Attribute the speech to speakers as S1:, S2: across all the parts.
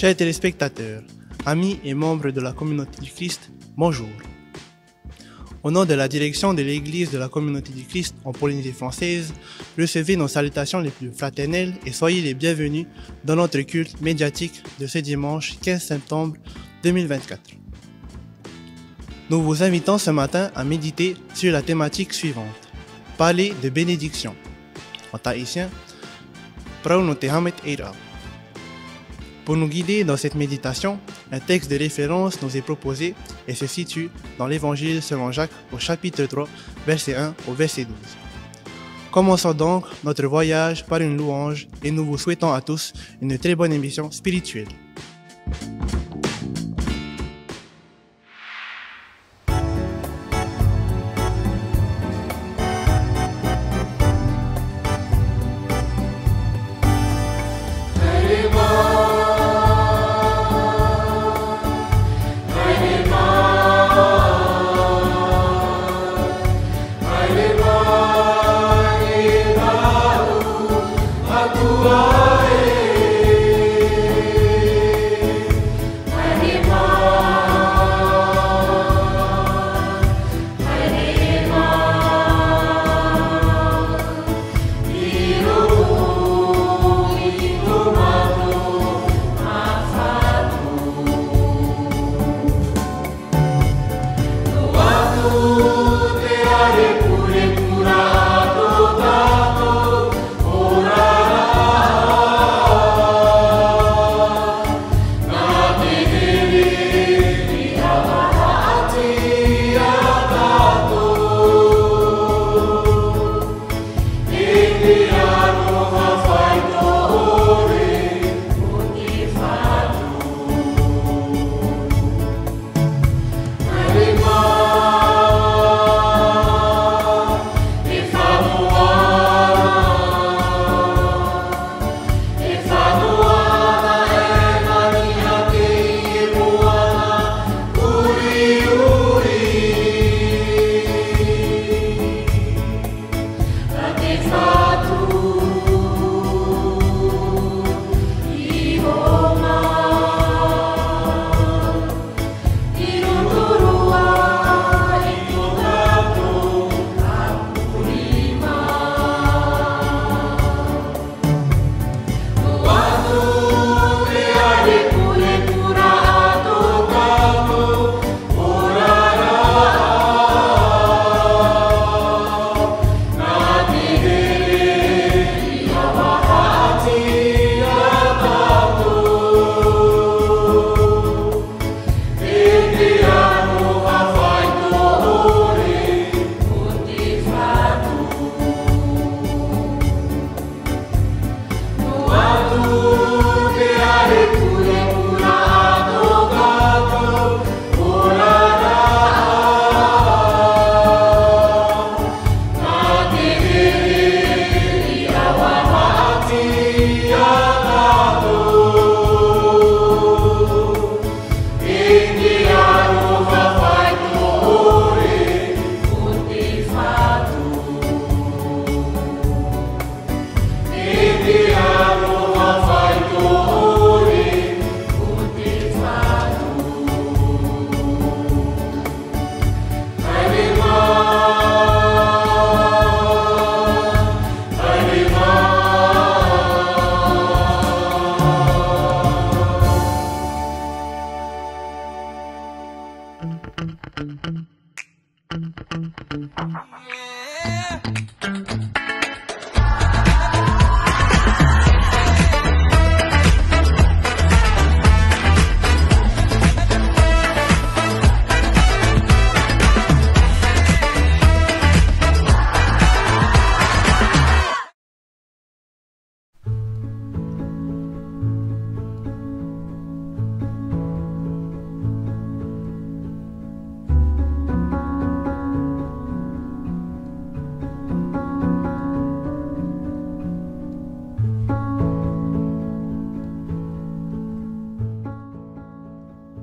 S1: Chers téléspectateurs, amis et membres de la communauté du Christ, bonjour. Au nom de la direction de l'Église de la communauté du Christ en Polynésie française, recevez nos salutations les plus fraternelles et soyez les bienvenus dans notre culte médiatique de ce dimanche 15 septembre 2024. Nous vous invitons ce matin à méditer sur la thématique suivante, parler de bénédiction. En tahitien, Prauno Tehamet Eira. Pour nous guider dans cette méditation, un texte de référence nous est proposé et se situe dans l'Évangile selon Jacques au chapitre 3, verset 1 au verset 12. Commençons donc notre voyage par une louange et nous vous souhaitons à tous une très bonne émission spirituelle.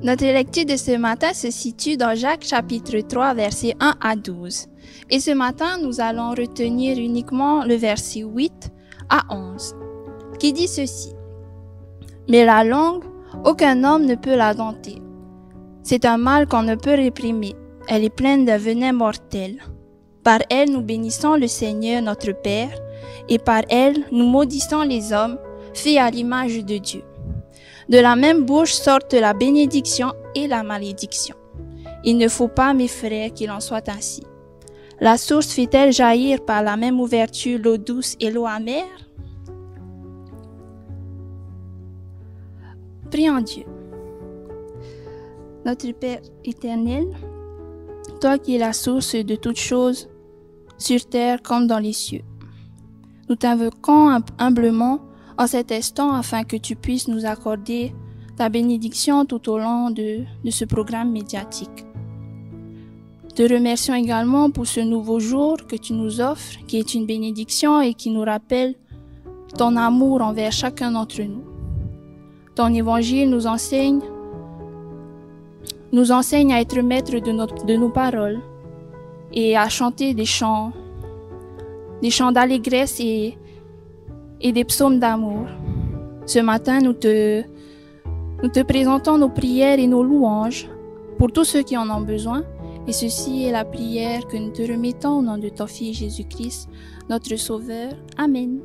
S2: Notre lecture de ce matin se situe dans Jacques chapitre 3, versets 1 à 12. Et ce matin, nous allons retenir uniquement le verset 8 à 11, qui dit ceci. Mais la langue Aucun homme ne peut la dompter. C'est un mal qu'on ne peut réprimer. Elle est pleine de venin mortel. Par elle, nous bénissons le Seigneur notre Père, et par elle, nous maudissons les hommes, faits à l'image de Dieu. De la même bouche sortent la bénédiction et la malédiction. Il ne faut pas, mes frères, qu'il en soit ainsi. La source fait-elle jaillir par la même ouverture l'eau douce et l'eau amère? Prions Dieu. Notre Père éternel, toi qui es la source de toutes choses, sur terre comme dans les cieux, nous t'invoquons humblement en cet instant afin que tu puisses nous accorder ta bénédiction tout au long de ce programme médiatique. Te remercions également pour ce nouveau jour que tu nous offres, qui est une bénédiction et qui nous rappelle ton amour envers chacun d'entre nous. Ton évangile nous enseigne à être maître de nos paroles et à chanter des chants d'allégresse et des psaumes d'amour. Ce matin, nous te présentons nos prières et nos louanges pour tous ceux qui en ont besoin. Et ceci est la prière que nous te remettons au nom de ton Fils Jésus-Christ, notre Sauveur. Amen.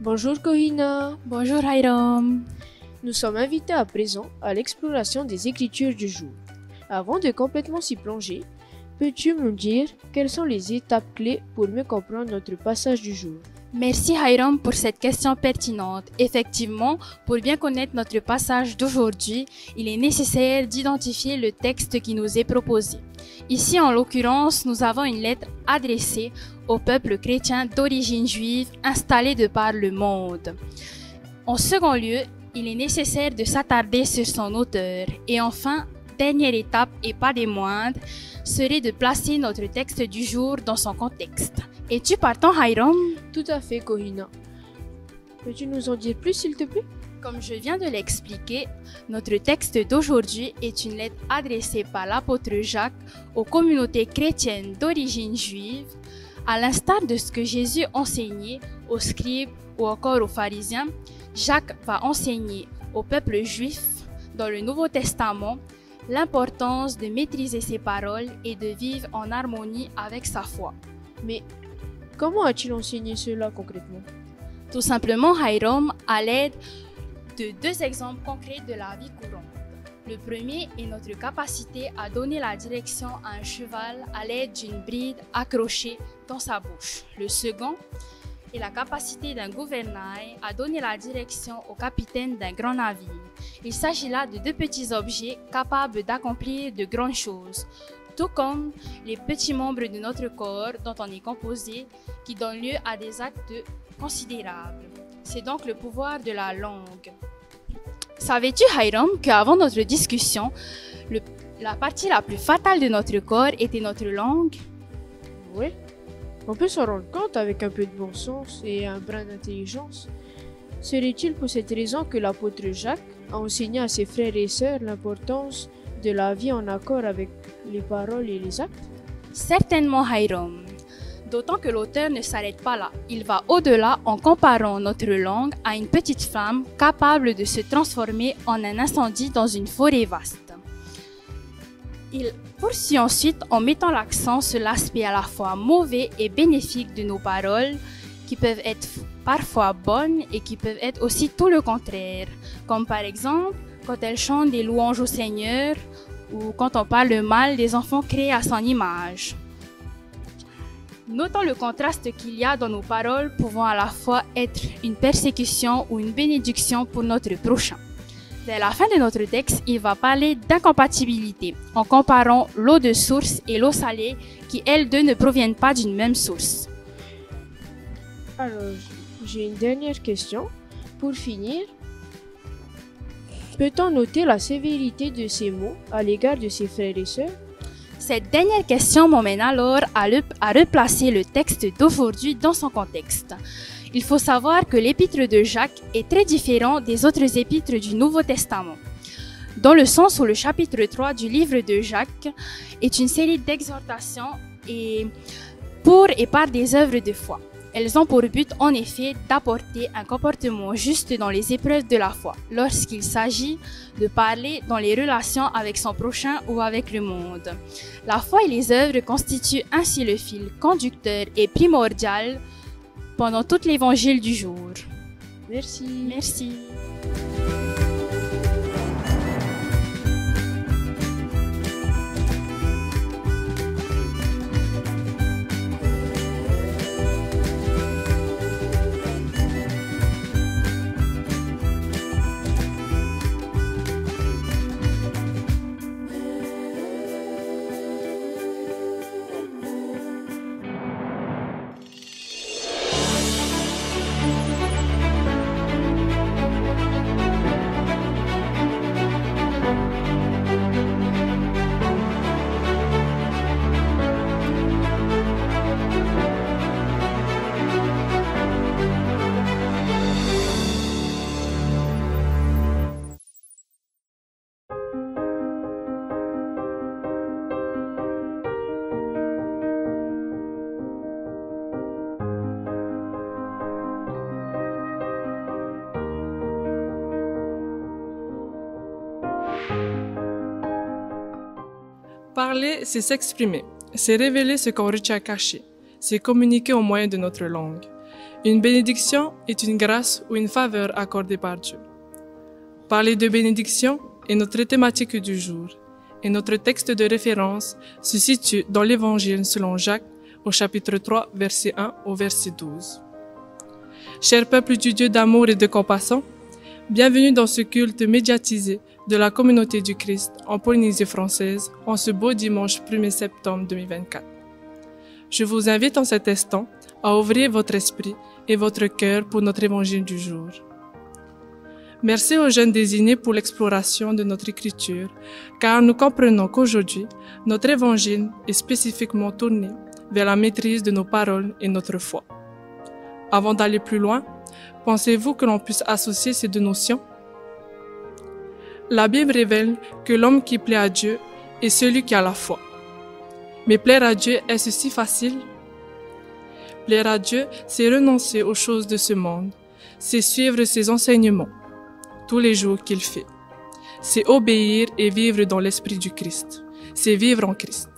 S3: Bonjour Kohina.
S4: Bonjour Hiram.
S3: Nous sommes invités à présent à l'exploration des Écritures du jour. Avant de complètement s'y plonger, peux-tu nous dire quelles sont les étapes clés pour mieux comprendre notre passage du jour?
S2: Merci Hiram pour cette question pertinente. Effectivement, pour bien connaître notre passage d'aujourd'hui, il est nécessaire d'identifier le texte qui nous est proposé. Ici, en l'occurrence, nous avons une lettre adressée au peuple chrétien d'origine juive installé de par le monde. En second lieu, il est nécessaire de s'attarder sur son auteur. Et enfin, dernière étape et pas des moindres, serait de placer notre texte du jour dans son contexte. Es-tu partant, Hiram?
S3: Tout à fait, Corina. Peux-tu nous en dire plus, s'il te plaît?
S2: Comme je viens de l'expliquer, notre texte d'aujourd'hui est une lettre adressée par l'apôtre Jacques aux communautés chrétiennes d'origine juive, à l'instar de ce que Jésus enseignait aux scribes ou encore aux pharisiens. Jacques va enseigner au peuple juif dans le Nouveau Testament l'importance de maîtriser ses paroles et de vivre en harmonie avec sa foi.
S3: Mais comment a-t-il enseigné cela concrètement?
S2: Tout simplement, Hiram, à l'aide de deux exemples concrets de la vie courante. Le premier est notre capacité à donner la direction à un cheval à l'aide d'une bride accrochée dans sa bouche. Le second est la capacité d'un gouvernail à donner la direction au capitaine d'un grand navire. Il s'agit là de deux petits objets capables d'accomplir de grandes choses, tout comme les petits membres de notre corps dont on est composé, qui donnent lieu à des actes considérables. C'est donc le pouvoir de la langue. Savais-tu, Hiram, qu'avant notre discussion, la partie la plus fatale de notre corps était notre langue?
S3: Oui, on peut s'en rendre compte avec un peu de bon sens et un brin d'intelligence. Serait-il pour cette raison que l'apôtre Jacques a enseigné à ses frères et sœurs l'importance de la vie en accord avec les paroles et les actes?
S2: Certainement, Hiram. D'autant que l'auteur ne s'arrête pas là. Il va au-delà en comparant notre langue à une petite flamme capable de se transformer en un incendie dans une forêt vaste. Il poursuit ensuite en mettant l'accent sur l'aspect à la fois mauvais et bénéfique de nos paroles, qui peuvent être parfois bonnes et qui peuvent être aussi tout le contraire, comme par exemple quand elles chantent des louanges au Seigneur ou quand on parle mal des enfants créés à son image. Notons le contraste qu'il y a dans nos paroles pouvant à la fois être une persécution ou une bénédiction pour notre prochain. Vers la fin de notre texte, il va parler d'incompatibilité en comparant l'eau de source et l'eau salée qui, elles deux, ne proviennent pas d'une même source.
S3: Alors, j'ai une dernière question. Pour finir, peut-on noter la sévérité de ces mots à l'égard de ses frères et sœurs?
S2: Cette dernière question m'emmène alors à replacer le texte d'aujourd'hui dans son contexte. Il faut savoir que l'épître de Jacques est très différent des autres épîtres du Nouveau Testament, dans le sens où le chapitre 3 du livre de Jacques est une série d'exhortations pour et par des œuvres de foi. Elles ont pour but, en effet, d'apporter un comportement juste dans les épreuves de la foi, lorsqu'il s'agit de parler dans les relations avec son prochain ou avec le monde. La foi et les œuvres constituent ainsi le fil conducteur et primordial pendant tout l'évangile du jour.
S3: Merci.
S2: Merci.
S4: Parler, c'est s'exprimer, c'est révéler ce qu'on retient caché, c'est communiquer au moyen de notre langue. Une bénédiction est une grâce ou une faveur accordée par Dieu. parler de bénédiction est notre thématique du jour, et notre texte de référence se situe dans l'Évangile selon Jacques, au chapitre 3, verset 1 au verset 12. Cher peuple du Dieu d'amour et de compassion, bienvenue dans ce culte médiatisé de la communauté du Christ en Polynésie française en ce beau dimanche 1er septembre 2024. Je vous invite en cet instant à ouvrir votre esprit et votre cœur pour notre évangile du jour. Merci aux jeunes désignés pour l'exploration de notre écriture, car nous comprenons qu'aujourd'hui, notre évangile est spécifiquement tourné vers la maîtrise de nos paroles et notre foi. Avant d'aller plus loin, pensez-vous que l'on puisse associer ces deux notions? La Bible révèle que l'homme qui plaît à Dieu est celui qui a la foi. Mais plaire à Dieu, est-ce si facile? Plaire à Dieu, c'est renoncer aux choses de ce monde, c'est suivre ses enseignements tous les jours qu'il fait. C'est obéir et vivre dans l'esprit du Christ. C'est vivre en Christ.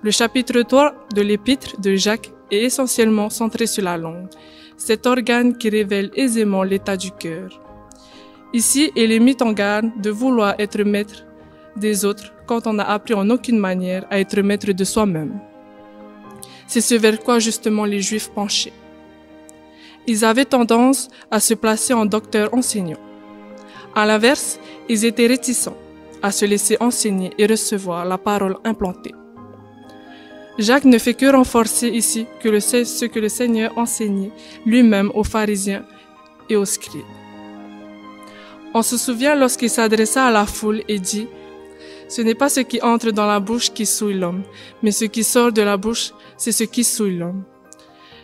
S4: Le chapitre 3 de l'épître de Jacques est essentiellement centré sur la langue, cet organe qui révèle aisément l'état du cœur. Ici, il est mis en garde de vouloir être maître des autres quand on n'a appris en aucune manière à être maître de soi-même. C'est ce vers quoi justement les Juifs penchaient. Ils avaient tendance à se placer en docteurs enseignants. À l'inverse, ils étaient réticents à se laisser enseigner et recevoir la parole implantée. Jacques ne fait que renforcer ici ce que le Seigneur enseignait lui-même aux pharisiens et aux scribes. On se souvient lorsqu'il s'adressa à la foule et dit « Ce n'est pas ce qui entre dans la bouche qui souille l'homme, mais ce qui sort de la bouche, c'est ce qui souille l'homme. »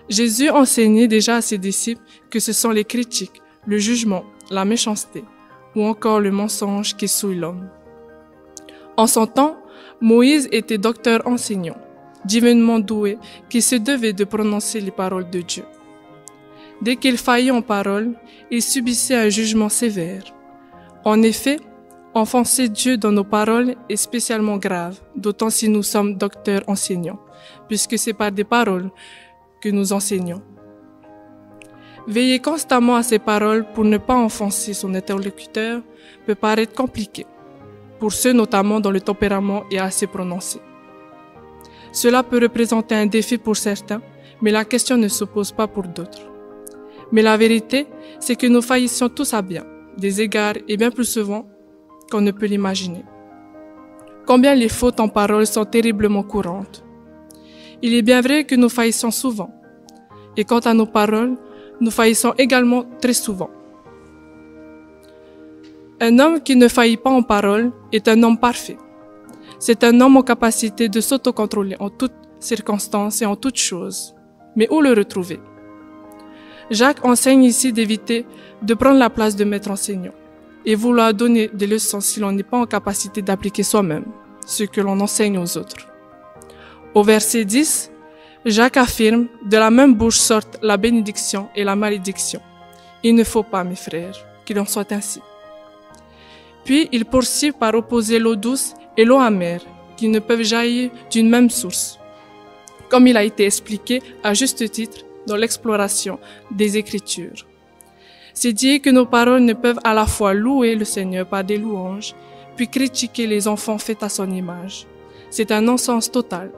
S4: Jésus enseignait déjà à ses disciples que ce sont les critiques, le jugement, la méchanceté ou encore le mensonge qui souillent l'homme. En son temps, Moïse était docteur enseignant, divinement doué, qui se devait de prononcer les paroles de Dieu. Dès qu'il faillit en parole, il subissait un jugement sévère. En effet, offenser Dieu dans nos paroles est spécialement grave, d'autant si nous sommes docteurs enseignants, puisque c'est par des paroles que nous enseignons. Veiller constamment à ces paroles pour ne pas offenser son interlocuteur peut paraître compliqué, pour ceux notamment dont le tempérament est assez prononcé. Cela peut représenter un défi pour certains, mais la question ne se pose pas pour d'autres. Mais la vérité, c'est que nous faillissions tous à bien, des égards et bien plus souvent qu'on ne peut l'imaginer. Combien les fautes en parole sont terriblement courantes. Il est bien vrai que nous faillissons souvent. Et quant à nos paroles, nous faillissons également très souvent. Un homme qui ne faillit pas en parole est un homme parfait. C'est un homme en capacité de s'autocontrôler en toutes circonstances et en toutes choses. Mais où le retrouver? Jacques enseigne ici d'éviter de prendre la place de maître enseignant et vouloir donner des leçons si l'on n'est pas en capacité d'appliquer soi-même ce que l'on enseigne aux autres. Au verset 10, Jacques affirme « De la même bouche sortent la bénédiction et la malédiction. Il ne faut pas, mes frères, qu'il en soit ainsi. » Puis il poursuit par opposer l'eau douce et l'eau amère, qui ne peuvent jaillir d'une même source, comme il a été expliqué à juste titre dans l'exploration des Écritures. C'est dire que nos paroles ne peuvent à la fois louer le Seigneur par des louanges, puis critiquer les enfants faits à son image. C'est un non-sens total.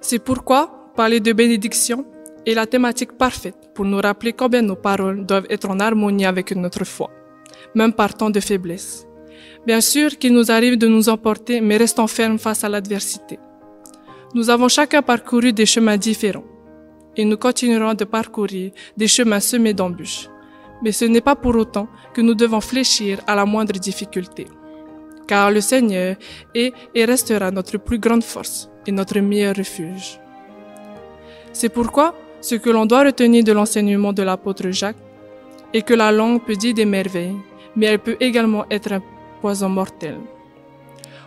S4: C'est pourquoi parler de bénédiction est la thématique parfaite pour nous rappeler combien nos paroles doivent être en harmonie avec notre foi, même par temps de faiblesse. Bien sûr qu'il nous arrive de nous emporter, mais restons fermes face à l'adversité. Nous avons chacun parcouru des chemins différents et nous continuerons de parcourir des chemins semés d'embûches. Mais ce n'est pas pour autant que nous devons fléchir à la moindre difficulté, car le Seigneur est et restera notre plus grande force et notre meilleur refuge. C'est pourquoi ce que l'on doit retenir de l'enseignement de l'apôtre Jacques est que la langue peut dire des merveilles, mais elle peut également être un poison mortel.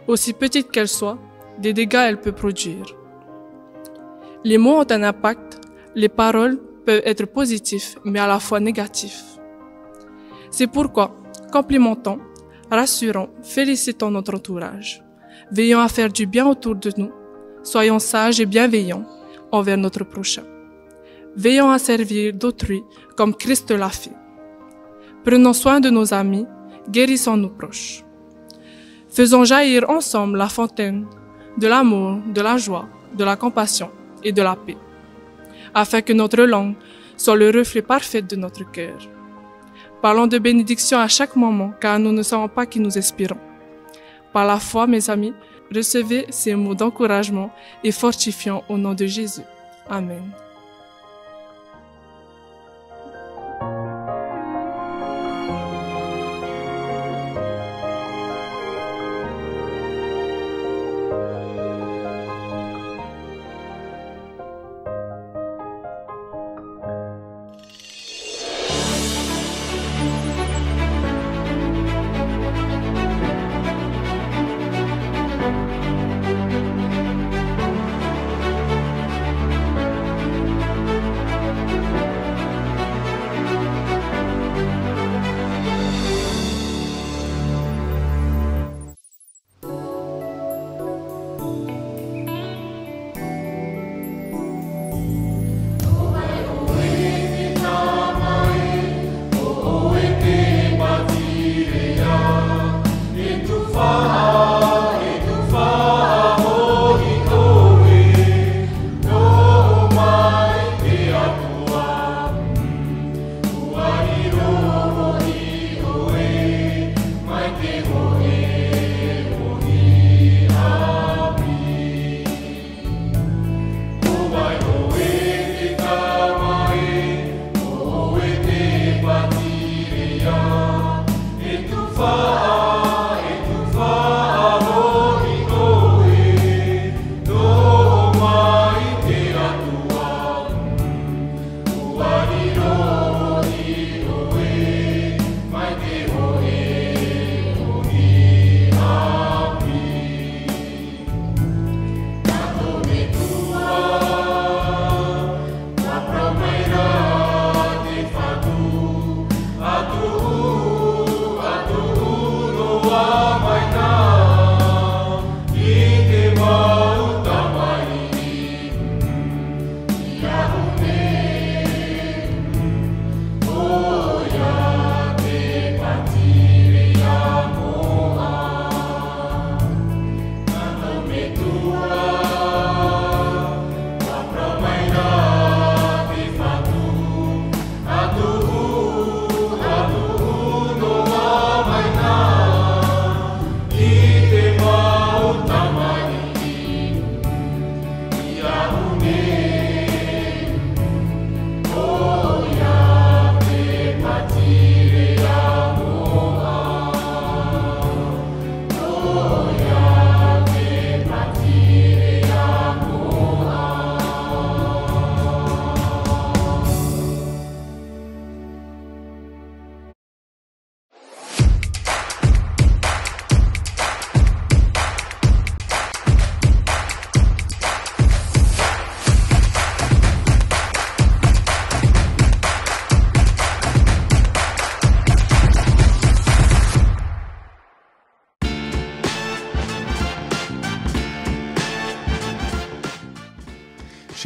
S4: Aussi petite qu'elle soit, des dégâts elle peut produire. Les mots ont un impact, les paroles peuvent être positifs, mais à la fois négatifs. C'est pourquoi, complimentons, rassurons, félicitons notre entourage. Veillons à faire du bien autour de nous. Soyons sages et bienveillants envers notre prochain. Veillons à servir d'autrui comme Christ l'a fait. Prenons soin de nos amis, guérissons nos proches. Faisons jaillir ensemble la fontaine de l'amour, de la joie, de la compassion et de la paix, afin que notre langue soit le reflet parfait de notre cœur. Parlons de bénédiction à chaque moment, car nous ne savons pas qui nous inspirons. Par la foi, mes amis, recevez ces mots d'encouragement et fortifiants au nom de Jésus. Amen.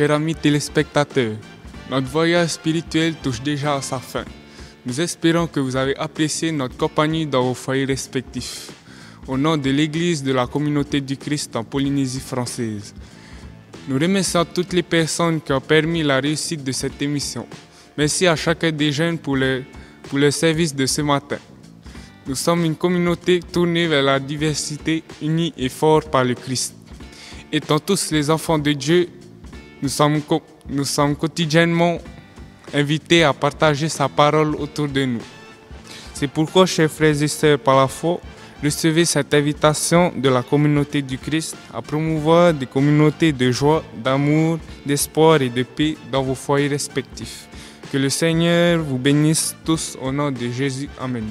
S5: Chers amis téléspectateurs, notre voyage spirituel touche déjà à sa fin. Nous espérons que vous avez apprécié notre compagnie dans vos foyers respectifs. Au nom de l'Église de la Communauté du Christ en Polynésie française, Nous remercions toutes les personnes qui ont permis la réussite de cette émission. Merci à chacun des jeunes pour le service de ce matin. Nous sommes une communauté tournée vers la diversité, unie et forte par le Christ. Étant tous les enfants de Dieu, nous sommes quotidiennement invités à partager sa parole autour de nous. C'est pourquoi, chers frères et sœurs par la foi, recevez cette invitation de la communauté du Christ à promouvoir des communautés de joie, d'amour, d'espoir et de paix dans vos foyers respectifs. Que le Seigneur vous bénisse tous au nom de Jésus. Amen.